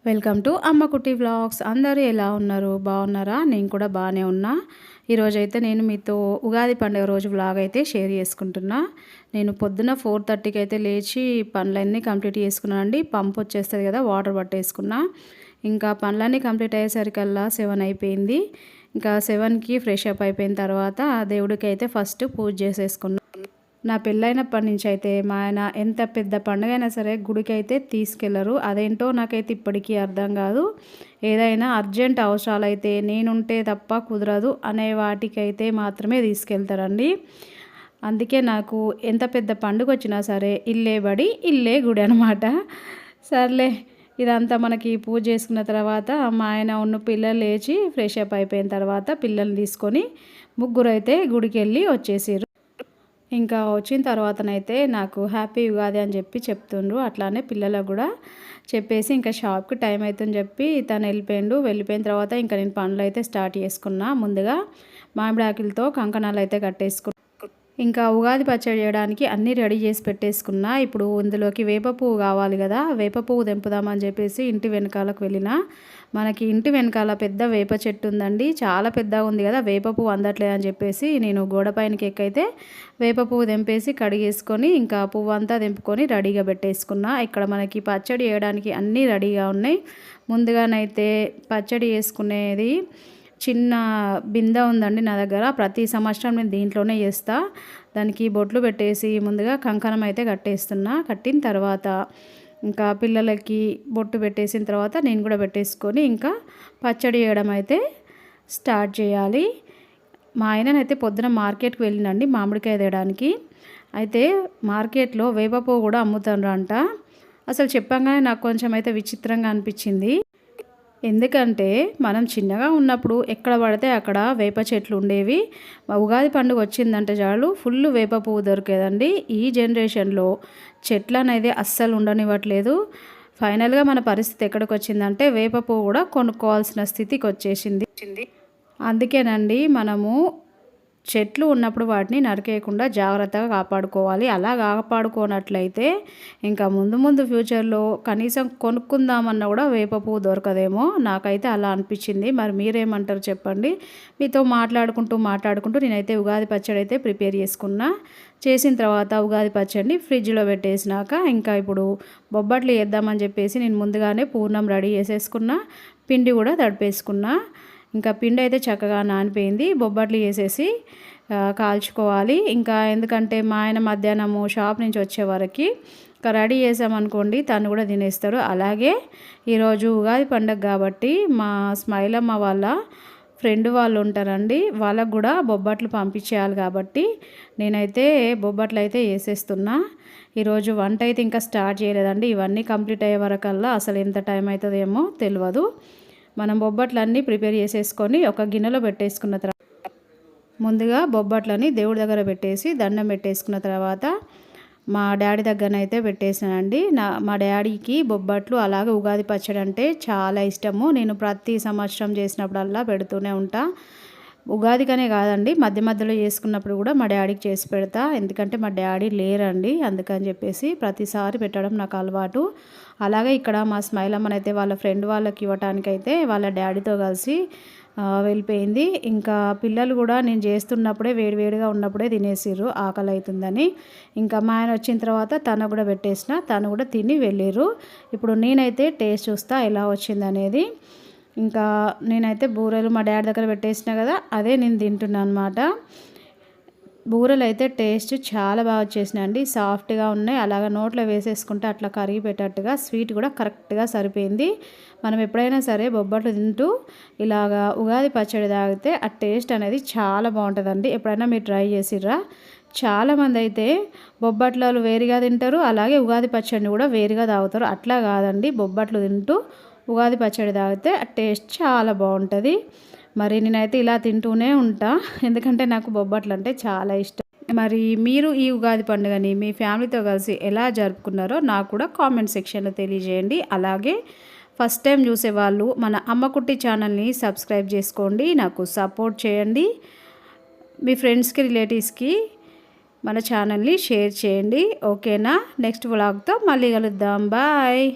Welcome to అమ్మ కుట్టి vlogs. అందరూ ఎలా ఉన్నారు? బాగున్నారా? నేను కూడా బాగానే ఉన్నా. ఈరోజైతే నేను మీతో ఉగాది పండుగ రోజు వ్లాగ్ అయితే షేర్ చేసుకుంటున్నా. నేను పొద్దున 4:30కి అయితే లేచి పనులన్నీ కంప్లీట్ చేసుకున్నానండి. పంపు వచ్చేస్తుంది కదా, వాటర్ పట్టేసుకున్నా. ఇంకా పనులన్నీ కంప్లీట్ అయ్యేసరికల్లా 7 అయిపోయింది. ఇంకా 7కి ఫ్రెష్ అప్ అయిపోయిన తర్వాత దేవుడికి అయితే ఫస్ట్ పూజ చేసేసుకున్నా. నా పెళ్ళైనప్పటి నుంచి అయితే మా ఆయన ఎంత పెద్ద పండుగైనా సరే గుడికి అయితే తీసుకెళ్లరు. అదేంటో నాకైతే ఇప్పటికీ అర్థం కాదు. ఏదైనా అర్జెంట్ అవసరాలైతే నేనుంటే తప్ప కుదరదు అనే వాటికైతే మాత్రమే తీసుకెళ్తారండి. అందుకే నాకు ఎంత పెద్ద పండుగ వచ్చినా సరే ఇల్లే బడి ఇల్లే గుడి అనమాట. సర్లే, ఇదంతా మనకి పూజ చేసుకున్న తర్వాత మా ఆయన ఉన్న పిల్లలు లేచి ఫ్రెష్ అప్ అయిపోయిన తర్వాత పిల్లల్ని తీసుకొని ముగ్గురు అయితే గుడికి వెళ్ళి వచ్చేసారు. ఇంకా వచ్చిన తర్వాతనైతే నాకు హ్యాపీ ఉగాది అని చెప్పి చెప్తుండ్రు. అట్లానే పిల్లలకు కూడా చెప్పేసి ఇంకా షాప్కి టైం అవుతుందని చెప్పి తను వెళ్ళిపోయిన తర్వాత ఇంకా నేను పనులు అయితే స్టార్ట్ చేసుకున్నా. ముందుగా మామిడి ఆకులతో కంకణాలు అయితే కట్టేసుకున్నా. ఇంకా ఉగాది పచ్చడి చేయడానికి అన్నీ రెడీ చేసి పెట్టేసుకున్నా. ఇప్పుడు ఇందులోకి వేప పువ్వు కావాలి కదా, వేప పువ్వు తెంపుదామని చెప్పేసి ఇంటి వెనకాలకు వెళ్ళిన. మనకి ఇంటి వెనకాల పెద్ద వేప చెట్టు ఉందండి, చాలా పెద్దగా ఉంది కదా, వేప పువ్వు అందట్లేదు అని చెప్పేసి నేను గోడ పైనకి ఎక్కైతే వేప పువ్వు తెంపేసి కడిగేసుకొని ఇంకా పువ్వు అంతా తెంపుకొని రెడీగా పెట్టేసుకున్నా. ఇక్కడ మనకి పచ్చడి చేయడానికి అన్నీ రెడీగా ఉన్నాయి. ముందుగానైతే పచ్చడి వేసుకునేది చిన్న బిందె ఉందండి నా దగ్గర. ప్రతి సంవత్సరం నేను దీంట్లోనే చేస్తా. దానికి బొట్లు పెట్టేసి ముందుగా కంకణం అయితే కట్టేస్తున్నా. కట్టిన తర్వాత ఇంకా పిల్లలకి బొట్టు పెట్టేసిన తర్వాత నేను కూడా పెట్టేసుకొని ఇంకా పచ్చడి చేయడం అయితే స్టార్ట్ చేయాలి. మా ఆయననైతే పొద్దున మార్కెట్కి వెళ్ళినండి మామిడికాయ తేయడానికి. అయితే మార్కెట్లో వేప పువ్వు కూడా అమ్ముతారంట. అసలు చెప్పంగానే నాకు కొంచెం అయితే విచిత్రంగా అనిపించింది. ఎందుకంటే మనం చిన్నగా ఉన్నప్పుడు ఎక్కడ పడితే అక్కడ వేప చెట్లు ఉండేవి. ఉగాది పండుగ వచ్చిందంటే చాలు ఫుల్ వేప పువ్వు దొరికేదండి. ఈ జనరేషన్లో చెట్లు అనేది అస్సలు ఉండనివ్వట్లేదు. ఫైనల్గా మన పరిస్థితి ఎక్కడికి వచ్చిందంటే వేప పువ్వు కూడా కొనుక్కోవాల్సిన స్థితికి వచ్చేసింది. అందుకేనండి మనము చెట్లు ఉన్నప్పుడు వాటిని నరికేయకుండా జాగ్రత్తగా కాపాడుకోవాలి. అలా కాపాడుకోనట్లయితే ఇంకా ముందు ఫ్యూచర్లో కనీసం కొనుక్కుందామన్నా కూడా వేప పువ్వు దొరకదేమో. నాకైతే అలా అనిపించింది. మరి మీరేమంటారు చెప్పండి. మీతో మాట్లాడుకుంటూ నేనైతే ఉగాది పచ్చడి అయితే ప్రిపేర్ చేసుకున్నా. చేసిన తర్వాత ఉగాది పచ్చడిని ఫ్రిడ్జ్లో పెట్టేసినాక ఇంకా ఇప్పుడు బొబ్బట్లు వేద్దామని చెప్పేసి నేను ముందుగానే పూర్ణం రెడీ చేసేసుకున్నా. పిండి కూడా తడిపేసుకున్నా. ఇంకా పిండి అయితే చక్కగా నానిపోయింది. బొబ్బట్లు వేసేసి కాల్చుకోవాలి. ఇంకా ఎందుకంటే మా ఆయన మధ్యాహ్నము షాప్ నుంచి వచ్చే వరకు ఇంకా రెడీ చేసామనుకోండి తను కూడా తినేస్తాడు. అలాగే ఈరోజు ఉగాది పండుగ కాబట్టి మా స్మైలమ్మ వాళ్ళ ఫ్రెండ్ వాళ్ళు ఉంటారండి, వాళ్ళకు కూడా బొబ్బట్లు పంపించేయాలి కాబట్టి నేనైతే బొబ్బట్లు అయితే వేసేస్తున్నా. ఈరోజు వంట అయితే ఇంకా స్టార్ట్ చేయలేదండి. ఇవన్నీ కంప్లీట్ అయ్యే వరకల్లా అసలు ఎంత టైం అవుతుందేమో తెలియదు. మనం బొబ్బట్లన్నీ ప్రిపేర్ చేసేసుకొని ఒక గిన్నెలో పెట్టేసుకున్న తర్వాత ముందుగా బొబ్బట్లని దేవుడి దగ్గర పెట్టేసి దండం పెట్టేసుకున్న తర్వాత మా డాడీ దగ్గరనైతే పెట్టేసానండి. మా డాడీకి బొబ్బట్లు అలాగే ఉగాది పచ్చడి అంటే చాలా ఇష్టము. నేను ప్రతి సంవత్సరం చేసినప్పుడల్లా పెడుతూనే ఉంటా. ఉగాదికనే కాదండి, మధ్యలో చేసుకున్నప్పుడు కూడా మా డాడీకి చేసి పెడతా. ఎందుకంటే మా డాడీ లేరండి, అందుకని చెప్పేసి ప్రతిసారి పెట్టడం నాకు అలవాటు. అలాగే ఇక్కడ మా స్మైలమ్మనైతే వాళ్ళ ఫ్రెండ్ వాళ్ళకి ఇవ్వటానికైతే వాళ్ళ డాడీతో కలిసి వెళ్ళిపోయింది. ఇంకా పిల్లలు కూడా నేను చేస్తున్నప్పుడే వేడివేడిగా ఉన్నప్పుడే తినేసిర్రు, ఆకలి అవుతుందని. ఇంకా మా ఆయన వచ్చిన తర్వాత తను కూడా పెట్టేసిన, తను కూడా తిని వెళ్ళిర్రు. ఇప్పుడు నేనైతే టేస్ట్ చూస్తా ఎలా వచ్చిందనేది. ఇంకా నేనైతే బూరెలు మా డాడీ దగ్గర పెట్టేసిన కదా, అదే నేను తింటున్నాను అనమాట. బూరెలు అయితే టేస్ట్ చాలా బాగా వచ్చేసినాయండి, సాఫ్ట్గా ఉన్నాయి. అలాగా నోట్లో వేసేసుకుంటే అట్లా కరిగి పెట్టట్టుగా స్వీట్ కూడా కరెక్ట్గా సరిపోయింది. మనం ఎప్పుడైనా సరే బొబ్బట్లు తింటూ ఇలాగా ఉగాది పచ్చడి తాగితే ఆ టేస్ట్ అనేది చాలా బాగుంటుందండి. ఎప్పుడైనా మీరు ట్రై చేసిర్రా? చాలామంది అయితే బొబ్బట్లు వేరుగా తింటారు, అలాగే ఉగాది పచ్చడిని కూడా వేరుగా తాగుతారు. అట్లా కాదండి, బొబ్బట్లు తింటూ ఉగాది పచ్చడి తాగితే ఆ టేస్ట్ చాలా బాగుంటుంది. మరి నేనైతే ఇలా తింటూనే ఉంటా, ఎందుకంటే నాకు బొబ్బట్లు అంటే చాలా ఇష్టం. మరి మీరు ఈ ఉగాది పండుగని మీ ఫ్యామిలీతో కలిసి ఎలా జరుపుకున్నారో నాకు కూడా కామెంట్ సెక్షన్లో తెలియజేయండి. అలాగే ఫస్ట్ టైం చూసేవాళ్ళు మన అమ్మకుట్టి ఛానల్ని సబ్స్క్రైబ్ చేసుకోండి, నాకు సపోర్ట్ చేయండి. మీ ఫ్రెండ్స్కి రిలేటివ్స్కి మన ఛానల్ని షేర్ చేయండి. ఓకేనా? నెక్స్ట్ వ్లాగ్తో మళ్ళీ కలుద్దాం. బాయ్.